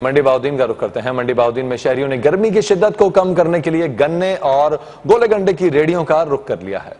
منڈی بہاؤدین کا رخ کرتے ہیں۔ منڈی بہاؤدین میں شہریوں نے گرمی کی شدت کو کم کرنے کے لیے گنے اور گولے گنڈے کی ریڑھیوں کا رخ کر لیا ہے۔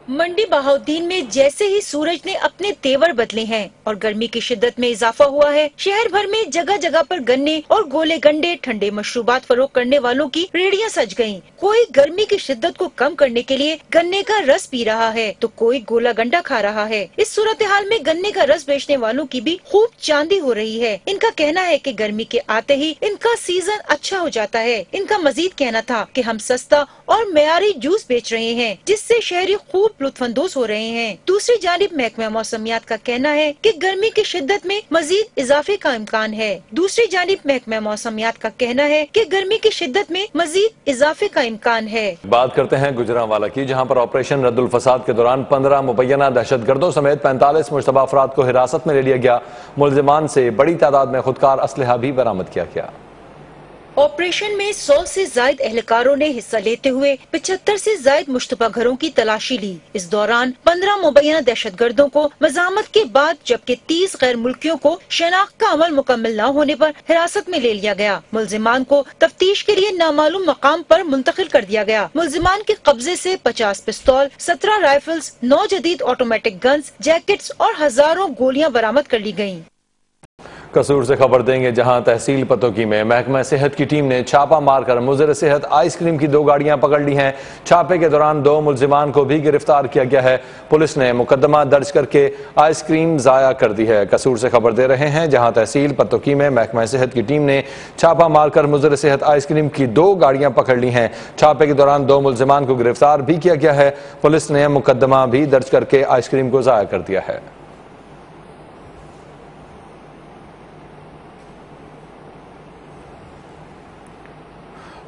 منڈی بہاؤدین میں جیسے ہی سورج نے اپنے تیور بدلے ہیں اور گرمی کی شدت میں اضافہ ہوا ہے، شہر بھر میں جگہ جگہ پر گنے اور گولے گنڈے ٹھنڈے مشروبات فروخت کرنے والوں کی ریڑیاں سج گئیں۔ کوئی گرمی کی شدت کو کم کرنے کے لیے گنے کا رس پی رہا ہے تو کوئی گولا گنڈا کھا رہا ہے۔ اس صورتحال میں گنے کا رس بیچنے والوں کی بھی خوب چاندی ہو رہی ہے۔ ان کا کہنا ہے کہ گرمی کے آتے ہی ان کا سیزن اچھا ہو جاتا ہے۔ ان کا مزید کہنا تھا کہ ہم سستا اور معیاری جوس بیچ رہے ہیں جس سے شہری خوب لطف اندوز ہو رہے ہیں۔ دوسری جانب محکمہ موسمیات کا کہنا ہے کہ گرمی کی شدت میں مزید اضافے کا امکان ہے۔ بات کرتے ہیں گجرانوالہ کی، جہاں پر آپریشن رد الفساد کے دوران 15 مبینہ دہشت گردوں سمیت 45 مشتبہ افراد کو حراست میں لے لیا گیا۔ ملزمان سے بڑی تعداد میں خودکار اسلحہ بھی برآمد کیا گیا۔ آپریشن میں 100 سے زائد اہلکاروں نے حصہ لیتے ہوئے 75 سے زائد مشتبہ گھروں کی تلاشی لی۔ اس دوران 15 مبینہ دہشت گردوں کو مزاحمت کے بعد جبکہ 30 غیر ملکیوں کو شناخت کا عمل مکمل نہ ہونے پر حراست میں لے لیا گیا۔ ملزمان کو تفتیش کے لیے نامعلوم مقام پر منتقل کر دیا گیا۔ ملزمان کے قبضے سے 50 پستول، 17 رائفلز، 9 جدید آٹومیٹک گنز، جیکٹس اور ہزاروں گولیاں برآمد کر لی گئیں۔ قصور سے خبر دیں گے، جہاں تحصیل پتوکی میں محکمہ صحت کی ٹیم نے چھاپہ مار کر مضر صحت آئس کریم کی 2 گاڑیاں پکڑ لی ہیں۔ چھاپے کے دوران 2 ملزمان کو بھی گرفتار کیا گیا ہے۔ پولیس نے مقدمہ درج کر کے آئس کریم ضائع کر دی ہے۔ قصور سے خبر دے رہے ہیں، جہاں تحصیل پتوکی میں محکمہ صحت کی ٹیم نے چھاپہ مار کر مضر صحت آئس کریم کی 2 گاڑیاں پکڑ لی ہیں۔ چھاپے کے دوران 2 ملزمان کو گرفتار بھی کیا گیا ہے۔ پولیس نے مقدمہ بھی درج کر کے آئس کریم کو ضائع کر دیا ہے۔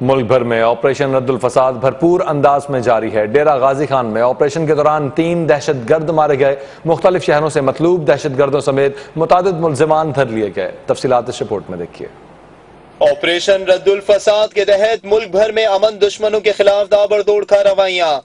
ملک بھر میں آپریشن رد الفساد بھرپور انداز میں جاری ہے۔ ڈیرہ غازی خان میں آپریشن کے دوران 3 دہشت گرد مارے گئے۔ مختلف شہروں سے مطلوب دہشت گردوں سمیت متعدد ملزمان دھر لیے گئے۔ تفصیلات اس رپورٹ میں دیکھیے۔ آپریشن رد الفساد کے تحت ملک بھر میں امن دشمنوں کے خلاف تابڑتوڑ کارروائیاں۔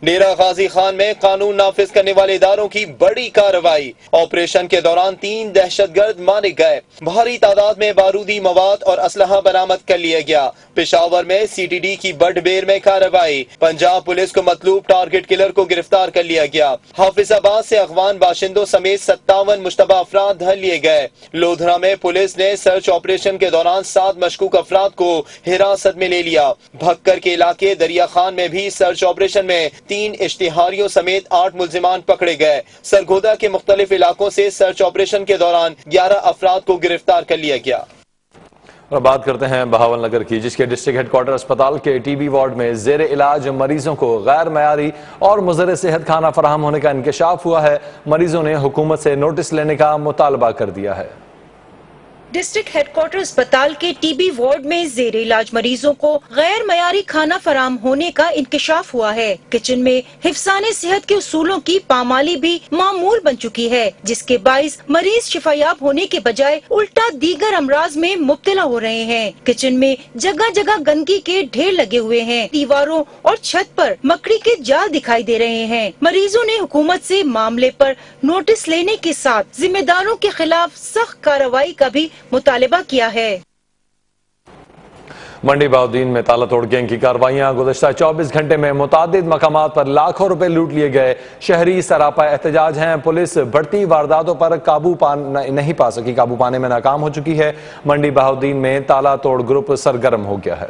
ڈیرہ غازی خان میں قانون نافذ کرنے والے اداروں کی بڑی کارروائی۔ آپریشن کے دوران 3 دہشت گرد مارے گئے۔ بھاری تعداد میں بارودی مواد اور اسلحہ برآمد کر لیا گیا۔ پشاور میں سی ٹی ڈی کی بڑھ بیر میں کارروائی۔ پنجاب پولیس کو مطلوب ٹارگٹ کلر کو گرفتار کر لیا گیا۔ حافظ آباد سے افغان باشندوں سمیت 57 مشتبہ افراد دھر لیے گئے۔ لودھرا میں پولیس نے سرچ آپریشن کے دوران 7 مشکوک افراد کو حراست میں لے لیا۔ بھکر کے علاقے دریا خان میں بھی سرچ آپریشن میں 3 اشتہاریوں سمیت 8 ملزمان پکڑے گئے۔ سرگودا کے مختلف علاقوں سے سرچ آپریشن کے دوران 11 افراد کو گرفتار کر لیا گیا۔ اور بات کرتے ہیں بہاول نگر کی، جس کے ڈسٹرکٹ ہیڈ کوارٹر اسپتال کے ٹی بی وارڈ میں زیر علاج مریضوں کو غیر معیاری اور مضر صحت کھانا فراہم ہونے کا انکشاف ہوا ہے۔ مریضوں نے حکومت سے نوٹس لینے کا مطالبہ کر دیا ہے۔ ڈسٹرکٹ ہیڈ کوارٹر اسپتال کے ٹی بی وارڈ میں زیر علاج مریضوں کو غیر معیاری کھانا فراہم ہونے کا انکشاف ہوا ہے۔ کچن میں حفظان صحت کے اصولوں کی پامالی بھی معمول بن چکی ہے، جس کے باعث مریض شفایاب ہونے کے بجائے الٹا دیگر امراض میں مبتلا ہو رہے ہیں۔ کچن میں جگہ جگہ گندگی کے ڈھیر لگے ہوئے ہیں۔ دیواروں اور چھت پر مکڑی کے جال دکھائی دے رہے ہیں۔ مریضوں نے حکومت سے معاملے پر نوٹس لینے کے ساتھ ذمہ داروں کے خلاف سخت کارروائی کا بھی مطالبہ کیا ہے۔ منڈی بہاؤدین میں تالا توڑ گینگ کی کارروائیاں۔ گزشتہ 24 گھنٹے میں متعدد مقامات پر لاکھوں روپے لوٹ لیے گئے۔ شہری سراپا احتجاج ہیں۔ پولیس بڑھتی وارداتوں پر قابو پانے میں ناکام ہو چکی ہے۔ منڈی بہاؤدین میں تالا توڑ گروپ سرگرم ہو گیا ہے۔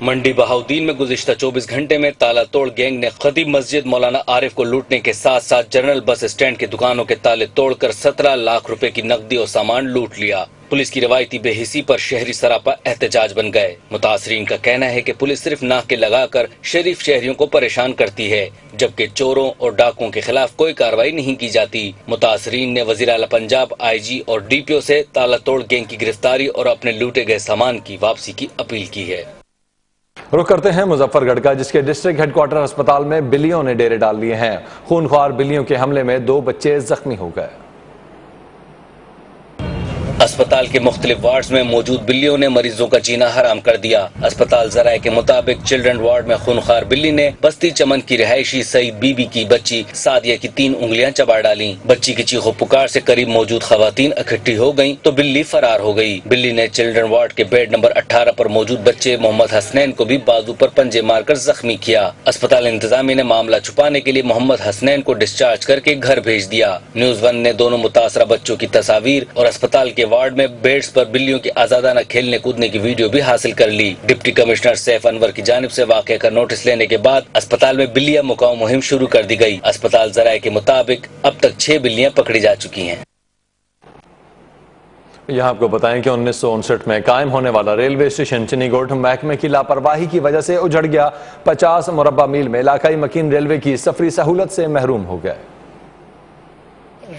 منڈی بہاؤدین میں گزشتہ 24 گھنٹے میں تالا توڑ گینگ نے خطیب مسجد مولانا عارف کو لوٹنے کے ساتھ ساتھ جنرل بس اسٹینڈ کی دکانوں کے تالے توڑ کر 17 لاکھ روپے کی نقدی اور سامان لوٹ لیا۔ پولیس کی روایتی بے حسی پر شہری سراپا احتجاج بن گئے۔ متاثرین کا کہنا ہے کہ پولیس صرف ناکے لگا کر شریف شہریوں کو پریشان کرتی ہے، جبکہ چوروں اور ڈاکوؤں کے خلاف کوئی کارروائی نہیں کی جاتی۔ متاثرین نے وزیر اعلیٰ پنجاب، آئی جی اور ڈی پی او سے تالا توڑ گینگ کی گرفتاری اور اپنے لوٹے گئے سامان کی واپسی کی اپیل کی ہے۔ رخ کرتے ہیں مظفر گڑھ کا، جس کے ڈسٹرکٹ ہیڈ کوارٹر اسپتال میں بلیوں نے ڈیرے ڈال لیے ہیں۔ خونخوار بلیوں کے حملے میں 2 بچے زخمی ہو گئے۔ اسپتال کے مختلف وارڈز میں موجود بلیوں نے مریضوں کا جینا حرام کر دیا۔ اسپتال ذرائع کے مطابق چلڈرن وارڈ میں خونخوار بلی نے بستی چمن کی رہائشی سعید بی بی کی بچی سعدیہ کی 3 انگلیاں چبا ڈالیں۔ بچی کی چیخو پکار سے قریب موجود خواتین اکٹھی ہو گئیں تو بلی فرار ہو گئی۔ بلی نے چلڈرن وارڈ کے بیڈ نمبر 18 پر موجود بچے محمد حسنین کو بھی بازو پر پنجے مار کر زخمی کیا۔ اسپتال انتظامیہ نے معاملہ چھپانے کے لیے محمد حسنین کو ڈسچارج کر کے گھر بھیج دیا۔ نیوز 1 نے دونوں متاثرہ بچوں کی تصاویر اور اسپتال کے وارڈ میں بیڈز پر بلیوں کی آزادانہ کھیلنے کودنے کی ویڈیو بھی حاصل کر لی۔ ڈپٹی کمشنر سیف انور کی جانب سے واقعے کا نوٹس لینے کے بعد اسپتال میں بلیاں مکاؤ مہم شروع کر دی گئی۔ اسپتال ذرائع کے مطابق اب تک 6 بلیاں پکڑی جا چکی ہیں۔ یہاں آپ کو بتائیں کہ 1959 میں قائم ہونے والا ریلوے اسٹیشن چنی گوٹ محکمے کی لاپرواہی کی وجہ سے اجڑ گیا۔ 50 مربع میل میں علاقائی مکین ریلوے کی سفری سہولت سے محروم ہو گئے۔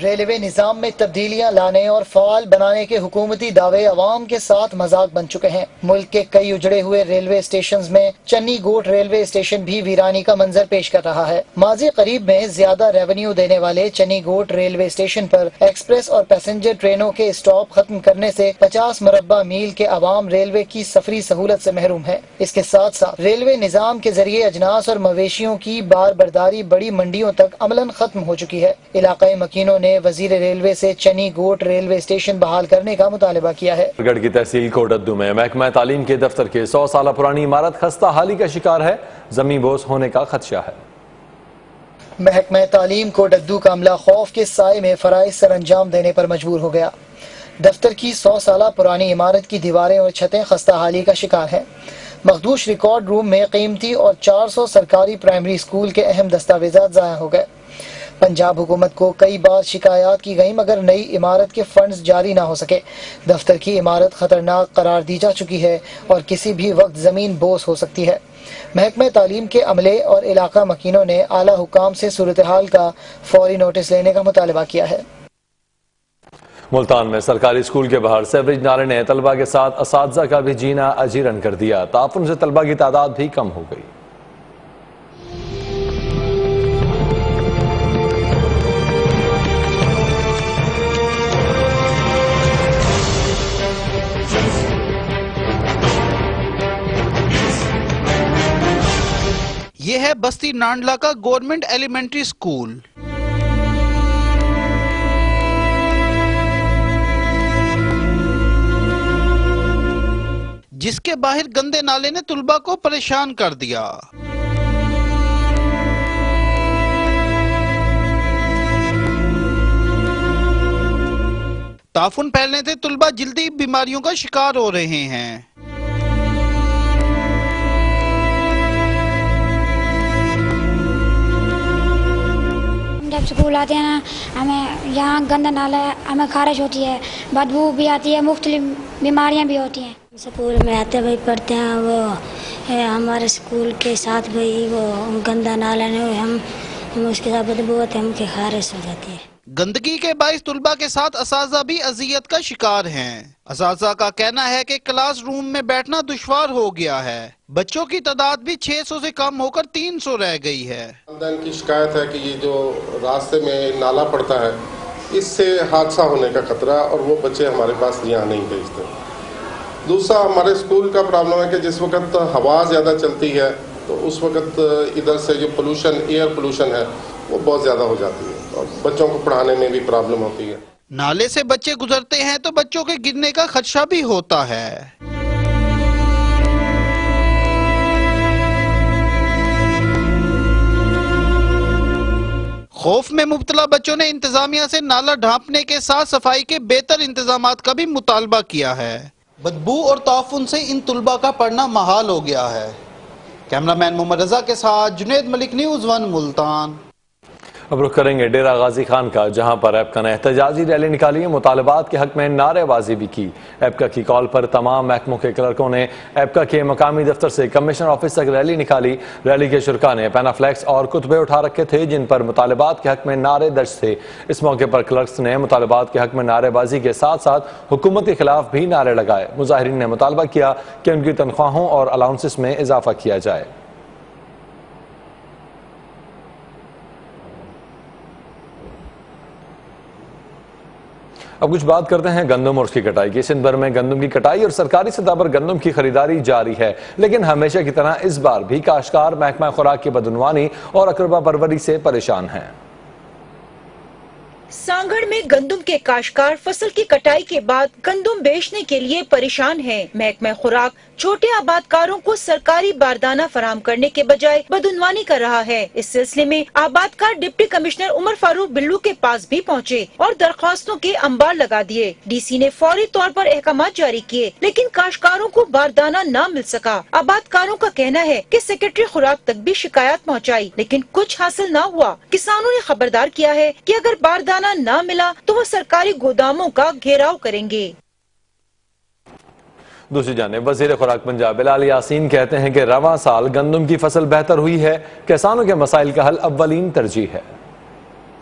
ریلوے نظام میں تبدیلیاں لانے اور فعال بنانے کے حکومتی دعوے عوام کے ساتھ مذاق بن چکے ہیں۔ ملک کے کئی اجڑے ہوئے ریلوے اسٹیشنز میں چنی گوٹ ریلوے اسٹیشن بھی ویرانی کا منظر پیش کر رہا ہے۔ ماضی قریب میں زیادہ ریونیو دینے والے چنی گوٹ ریلوے اسٹیشن پر ایکسپریس اور پیسنجر ٹرینوں کے اسٹاپ ختم کرنے سے 50 مربع میل کے عوام ریلوے کی سفری سہولت سے محروم ہے۔ اس کے ساتھ ساتھ ریلوے نظام کے ذریعے اجناس اور مویشیوں کی بار برداری بڑی منڈیوں تک عملاً ختم ہو چکی ہے۔ علاقائی مکینوں نے وزیر ریلوے سے چنی گوٹ ریلوے اسٹیشن بحال کرنے کا مطالبہ کیا ہے۔ گڑھ کی تحصیل کوڈدو میں محکمہ تعلیم کے دفتر کے 100 سالہ پرانی عمارت خستہ حالی کا شکار ہے، زمین بوس ہونے کا خدشہ ہے۔ محکمہ تعلیم کوڈدو کا عملہ خوف کے سائے میں فرائض سر انجام دینے پر مجبور ہو گیا۔ دفتر کی 100 سالہ پرانی عمارت کی دیواریں اور چھتیں خستہ حالی کا شکار ہیں۔ مخدوش ریکارڈ روم میں قیمتی اور 400 سرکاری پرائمری اسکول کے اہم دستاویزات ضائع ہو گئے۔ پنجاب حکومت کو کئی بار شکایات کی گئی مگر نئی عمارت کے فنڈز جاری نہ ہو سکے۔ دفتر کی عمارت خطرناک قرار دی جا چکی ہے اور کسی بھی وقت زمین بوس ہو سکتی ہے۔ محکمہ تعلیم کے عملے اور علاقہ مکینوں نے اعلیٰ حکام سے صورتحال کا فوری نوٹس لینے کا مطالبہ کیا ہے۔ ملتان میں سرکاری اسکول کے باہر سیوریج نالے نے طلبہ کے ساتھ اساتذہ کا بھی جینا اجیرن کر دیا۔ تعفن سے طلبہ کی تعداد بھی کم ہو گئی۔ یہ ہے بستی نانڈلا کا گورنمنٹ ایلیمنٹری اسکول۔ جس کے باہر گندے نالے نے طلبہ کو پریشان کر دیا۔ تعفن پھیلنے سے طلبہ جلدی بیماریوں کا شکار ہو رہے ہیں۔ جب سکول آتے ہیں نا ہمیں یہاں گندا نالا ہے، ہمیں خارش ہوتی ہے، بدبو بھی آتی ہے، مختلف بیماریاں بھی ہوتی ہیں۔ سکول میں آتے بھائی پڑھتے ہیں، وہ ہمارے سکول کے ساتھ بھائی وہ گندا نالا ہے، ہم اس کے ساتھ بدبو ہوتے ہیں، ہم کی خارش ہو جاتی ہے۔ گندگی کے باعث طلبہ کے ساتھ اساتذہ بھی اذیت کا شکار ہیں۔ اساتذہ کا کہنا ہے کہ کلاس روم میں بیٹھنا دشوار ہو گیا ہے۔ بچوں کی تعداد بھی 600 سے کم ہو کر 300 رہ گئی ہے۔ والدین کی شکایت ہے کہ یہ جو راستے میں نالا پڑتا ہے اس سے حادثہ ہونے کا خطرہ، اور وہ بچے ہمارے پاس یہاں نہیں بھیجتے۔ دوسرا ہمارے اسکول کا پرابلم ہے کہ جس وقت ہوا زیادہ چلتی ہے تو اس وقت ادھر سے جو پولوشن، ایئر پولوشن ہے وہ بہت زیادہ ہو جاتی ہے اور بچوں کو پڑھانے میں بھی پرابلم ہوتی ہے۔ نالے سے بچے گزرتے ہیں تو بچوں کے گرنے کا خدشہ بھی ہوتا ہے۔ خوف میں مبتلا بچوں نے انتظامیہ سے نالا ڈھانپنے کے ساتھ صفائی کے بہتر انتظامات کا بھی مطالبہ کیا ہے۔ بدبو اور تعفن سے ان طلبہ کا پڑھنا محال ہو گیا ہے۔ کیمرامین محمد رضا کے ساتھ جنید ملک، نیوز 1 ملتان۔ اب رخ کریں گے ڈیرہ غازی خان کا، جہاں پر ایپکا نے احتجاجی ریلی نکالی، مطالبات کے حق میں نعرے بازی بھی کی۔ ایپکا کی کال پر تمام محکموں کے کلرکوں نے ایپکا کے مقامی دفتر سے کمشنر آفس تک ریلی نکالی۔ ریلی کے شرکاء نے پینا فلیکس اور کتبے اٹھا رکھے تھے جن پر مطالبات کے حق میں نعرے درج تھے۔ اس موقع پر کلرکس نے مطالبات کے حق میں نعرے بازی کے ساتھ ساتھ حکومت کے خلاف بھی نعرے لگائے۔ مظاہرین نے مطالبہ کیا کہ ان کی تنخواہوں اور الاؤنسز میں اضافہ کیا جائے۔ اب کچھ بات کرتے ہیں گندم اور اس کی کٹائی کی۔ سندھ بھر میں گندم کی کٹائی اور سرکاری سطح پر گندم کی خریداری جاری ہے، لیکن ہمیشہ کی طرح اس بار بھی کاشتکار محکمہ خوراک کی بدعنوانی اور اقربا پروری سے پریشان ہیں۔ سانگھڑ میں گندم کے کاشتکار فصل کی کٹائی کے بعد گندم بیچنے کے لیے پریشان ہیں۔ محکمہ خوراک چھوٹے آبادکاروں کو سرکاری باردانہ فراہم کرنے کے بجائے بدعنوانی کر رہا ہے۔ اس سلسلے میں آبادکار ڈپٹی کمشنر عمر فاروق بلو کے پاس بھی پہنچے اور درخواستوں کے انبار لگا دیے۔ ڈی سی نے فوری طور پر احکامات جاری کیے، لیکن کاشتکاروں کو باردانہ نہ مل سکا۔ آبادکاروں کا کہنا ہے کہ سیکرٹری خوراک تک بھی شکایات پہنچائی، لیکن کچھ حاصل نہ ہوا۔ کسانوں نے خبردار کیا ہے کہ اگر باردانہ نہ ملا تو وہ سرکاری گوداموں کا گھیراؤ کریں گے۔ دوسری جانب وزیر خوراک پنجاب بلال یاسین کہتے ہیں کہ رواں سال گندم کی فصل بہتر ہوئی ہے، کسانوں کے مسائل کا حل اولین ترجیح ہے۔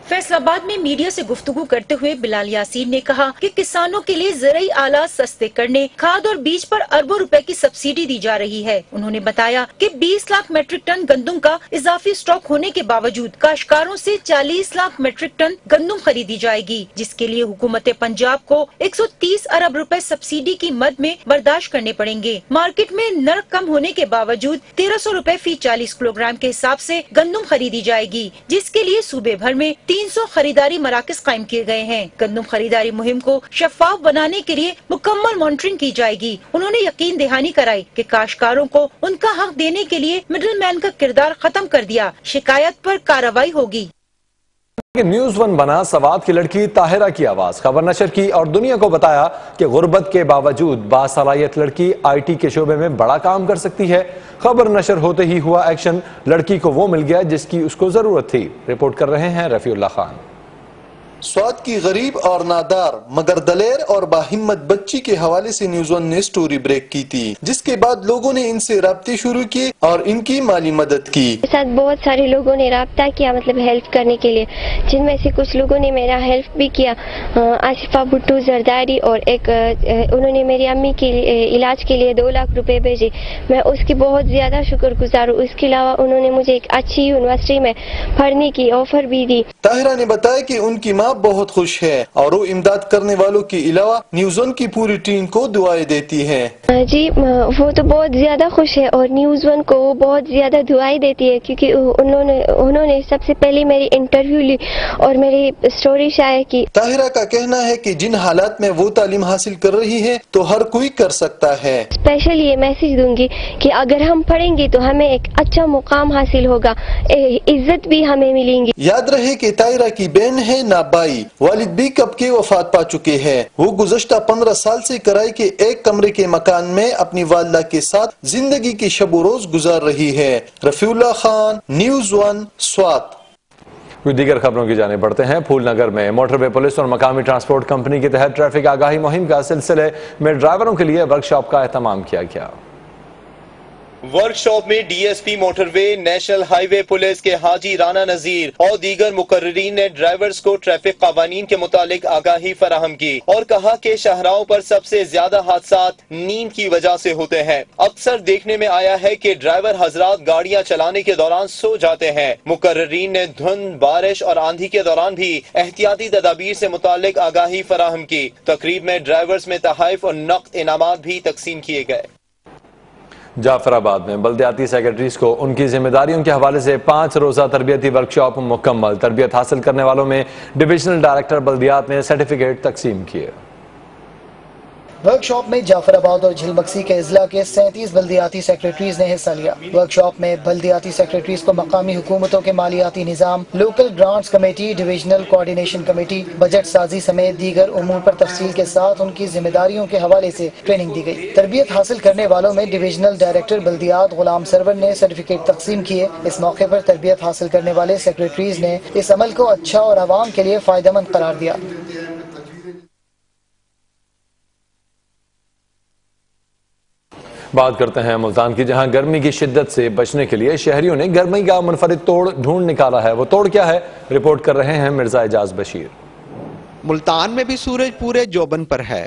فیصل آباد میں میڈیا سے گفتگو کرتے ہوئے بلال یاسین نے کہا کہ کسانوں کے لیے زرعی آلات سستے کرنے، کھاد اور بیج پر اربوں روپے کی سبسڈی دی جا رہی ہے۔ انہوں نے بتایا کہ 20 لاکھ میٹرک ٹن گندم کا اضافی اسٹاک ہونے کے باوجود کاشتکاروں سے 40 لاکھ میٹرک ٹن گندم خریدی جائے گی، جس کے لیے حکومت پنجاب کو 130 ارب روپے سبسڈی کی مد میں برداشت کرنے پڑیں گے۔ مارکیٹ میں نرخ کم ہونے کے باوجود 1300 روپے فی 40 کلو گرام کے حساب سے گندم خریدی جائے گی، جس کے لیے صوبے بھر میں 300 خریداری مراکز قائم کیے گئے ہیں۔ گندم خریداری مہم کو شفاف بنانے کے لیے مکمل مانیٹرنگ کی جائے گی۔ انہوں نے یقین دہانی کرائی کہ کاشتکاروں کو ان کا حق دینے کے لیے مڈل مین کا کردار ختم کر دیا، شکایت پر کارروائی ہوگی۔ نیوز ون بنا سوات کی لڑکی طاہرہ کی آواز، خبر نشر کی اور دنیا کو بتایا کہ غربت کے باوجود باصلاحیت لڑکی آئی ٹی کے شعبے میں بڑا کام کر سکتی ہے۔ خبر نشر ہوتے ہی ہوا ایکشن، لڑکی کو وہ مل گیا جس کی اس کو ضرورت تھی۔ رپورٹ کر رہے ہیں رفیع اللہ خان۔ سوات کی غریب اور نادار مگر دلیر اور باہمت بچی کے حوالے سے نیوز ون نے سٹوری بریک کی تھی، جس کے بعد لوگوں نے ان سے رابطے شروع کیے اور ان کی مالی مدد کی۔ ساتھ بہت سارے لوگوں نے رابطہ کیا، مطلب ہیلپ کرنے کے لیے، جن میں سے کچھ لوگوں نے میرا ہیلپ بھی کیا۔ آصفہ بھٹو زرداری اور ایک انہوں نے میری امی کے علاج کے لیے 2 لاکھ روپے بھیجے، میں اس کی بہت زیادہ شکر گزار ہوں۔ اس کے علاوہ انہوں نے مجھے ایک اچھی یونیورسٹی میں پڑھنے کی آفر بھی دی۔ طاہرہ نے بتایا کہ ان کی ماں بہت خوش ہے اور وہ امداد کرنے والوں کے علاوہ نیوز ون کی پوری ٹیم کو دعائیں دیتی ہے۔ جی وہ تو بہت زیادہ خوش ہے اور نیوز ون کو وہ بہت زیادہ دعائیں دیتی ہے، کیونکہ انہوں نے سب سے پہلے میری انٹرویو لی اور میری سٹوری شائع کی۔ طاہرہ کا کہنا ہے کہ جن حالات میں وہ تعلیم حاصل کر رہی ہے تو ہر کوئی کر سکتا ہے۔ اسپیشل یہ میسج دوں گی کہ اگر ہم پڑھیں گے تو ہمیں ایک اچھا مقام حاصل ہوگا، عزت بھی ہمیں ملیں گی۔ یاد رہے کہ طاہرہ کی بہن ہے نہ بائی، والد بھی کب کے وفات پا چکے ہیں۔ وہ گزشتہ 15 سال سے کرائے کے ایک کمرے کے مکان میں اپنی والدہ کے ساتھ زندگی کی شب و روز گزار رہی ہے۔ رفیع اللہ خان، نیوز ون، سوات۔ کچھ دیگر خبروں کی جانب بڑھتے ہیں۔ پھول نگر میں موٹر وے پولیس اور مقامی ٹرانسپورٹ کمپنی کے تحت ٹریفک آگاہی مہم کا سلسلے میں ڈرائیوروں کے لیے ورکشاپ کا اہتمام کیا گیا۔ ورکشاپ میں ڈی ایس پی موٹر وے، نیشنل ہائی وے پولیس کے حاجی رانا نذیر اور دیگر مقررین نے ڈرائیورز کو ٹریفک قوانین کے متعلق آگاہی فراہم کی اور کہا کہ شاہراہوں پر سب سے زیادہ حادثات نیند کی وجہ سے ہوتے ہیں۔ اکثر دیکھنے میں آیا ہے کہ ڈرائیور حضرات گاڑیاں چلانے کے دوران سو جاتے ہیں۔ مقررین نے دھند، بارش اور آندھی کے دوران بھی احتیاطی تدابیر سے متعلق آگاہی فراہم کی۔ تقریب میں ڈرائیورز میں تحائف اور نقد انعامات بھی تقسیم کیے گئے۔ جعفر آباد میں بلدیاتی سیکرٹریز کو ان کی ذمہ داریوں کے حوالے سے 5 روزہ تربیتی ورکشاپ مکمل۔ تربیت حاصل کرنے والوں میں ڈویژنل ڈائریکٹر بلدیات نے سرٹیفکیٹ تقسیم کیے۔ ورکشاپ میں جعفر آباد اور جھیل مکسی کے اضلاع کے 37 بلدیاتی سیکرٹریز نے حصہ لیا۔ ورکشاپ میں بلدیاتی سیکرٹریز کو مقامی حکومتوں کے مالیاتی نظام، local grants committee, divisional coordination committee, budget سازی سمیت دیگر امور پر تفصیل کے ساتھ ان کی ذمہ داریوں کے حوالے سے ٹریننگ دی گئی۔ تربیت حاصل کرنے والوں میں ڈویژنل ڈائریکٹر بلدیات غلام سرور نے سرٹیفکیٹ تقسیم کیے۔ اس موقع پر تربیت حاصل کرنے والے سیکرٹریز نے اس عمل کو اچھا اور عوام کے لیے فائدہ مند قرار دیا۔ بات کرتے ہیں ملتان کی، جہاں گرمی کی شدت سے بچنے کے لیے شہریوں نے گرمی کا منفرد توڑ ڈھونڈ نکالا ہے۔ وہ توڑ کیا ہے، رپورٹ کر رہے ہیں مرزا اعجاز بشیر۔ ملتان میں بھی سورج پورے جوبن پر ہے۔